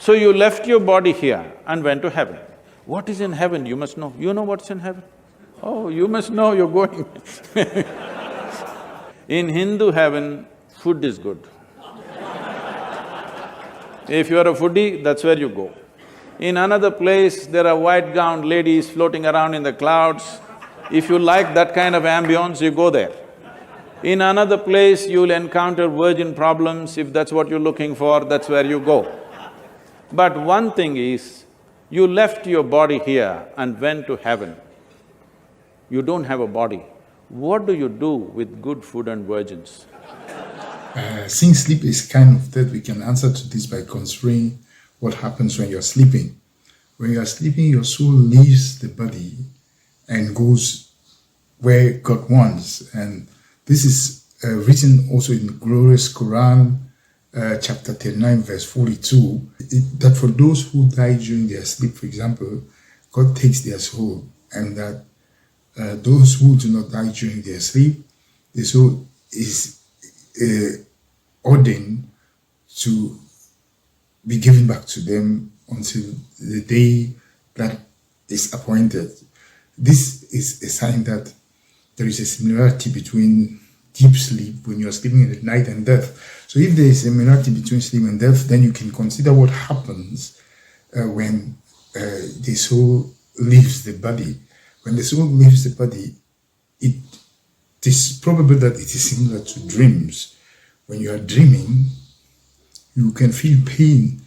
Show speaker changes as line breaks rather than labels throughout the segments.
So you left your body here and went to heaven. What is in heaven, you must know. You know what's in heaven? Oh, you must know, you're going In Hindu heaven, food is good. If you are a foodie, that's where you go. In another place, there are white-gowned ladies floating around in the clouds. If you like that kind of ambience, you go there. In another place, you'll encounter virgin problems. If that's what you're looking for, that's where you go. But one thing is, you left your body here and went to heaven. You don't have a body. What do you do with good food and virgins?
Since sleep is kind of that, we can answer to this by considering what happens when you're sleeping. When you are sleeping, your soul leaves the body and goes where God wants. And this is written also in the glorious Quran, chapter 39, verse 42, that for those who die during their sleep, for example, God takes their soul, and that those who do not die during their sleep, the soul is ordained to be given back to them until the day that is appointed. This is a sign that there is a similarity between deep sleep, when you are sleeping in the night, and death. So if there is a similarity between sleep and death, then you can consider what happens when the soul leaves the body. When the soul leaves the body, it is probable that it is similar to dreams. When you are dreaming, you can feel pain,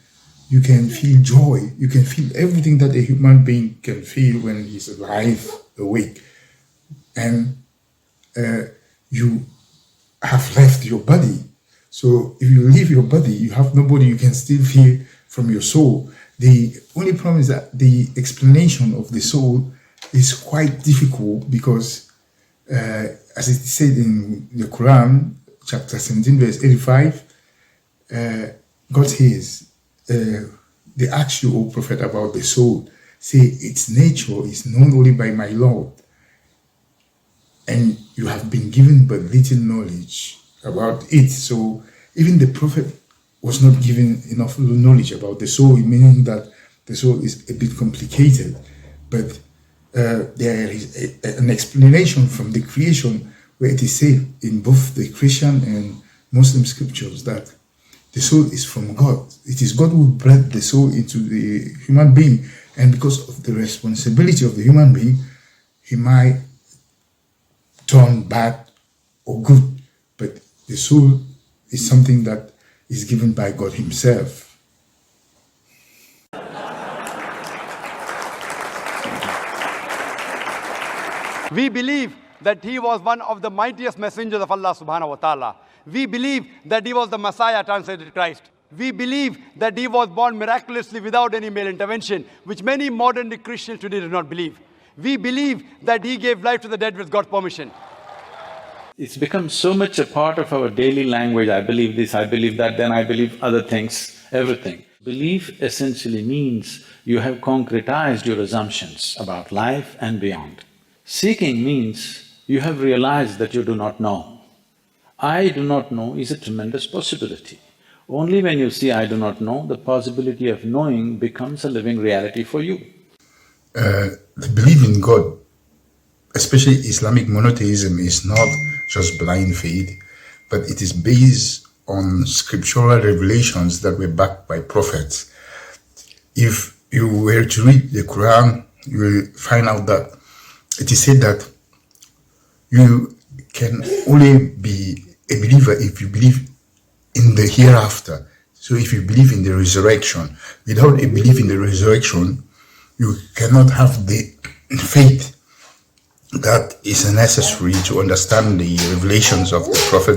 you can feel joy, you can feel everything that a human being can feel when he's alive, awake. And you have left your body. So if you leave your body, you have nobody you can still feel from your soul. The only problem is that the explanation of the soul is quite difficult because, as it is said in the Quran, chapter 17, verse 85, God says, they ask you, O Prophet, about the soul. Say, its nature is known only by my Lord, and you have been given but little knowledge about it. So even the Prophet was not given enough knowledge about the soul, meaning that the soul is a bit complicated. But there is an explanation from the creation where it is said in both the Christian and Muslim scriptures that the soul is from God. It is God who breathed the soul into the human being, and because of the responsibility of the human being, he might turn bad or good, but the soul is something that is given by God himself.
We believe that he was one of the mightiest messengers of Allah subhanahu wa ta'ala. We believe that he was the Messiah, translated Christ. We believe that he was born miraculously without any male intervention, which many modern day Christians today do not believe. We believe that he gave life to the dead with God's permission.
It's become so much a part of our daily language, I believe this, I believe that, then I believe other things, everything. Belief essentially means you have concretized your assumptions about life and beyond. Seeking means you have realized that you do not know. I do not know is a tremendous possibility. Only when you see I do not know, the possibility of knowing becomes a living reality for you.
The belief in God, especially Islamic monotheism, is not just blind faith, but it is based on scriptural revelations that were backed by prophets. If you were to read the Quran, you will find out that it is said that you can only be a believer if you believe in the hereafter. So if you believe in the resurrection, without a belief in the resurrection, you cannot have the faith that is necessary to understand the revelations of the prophets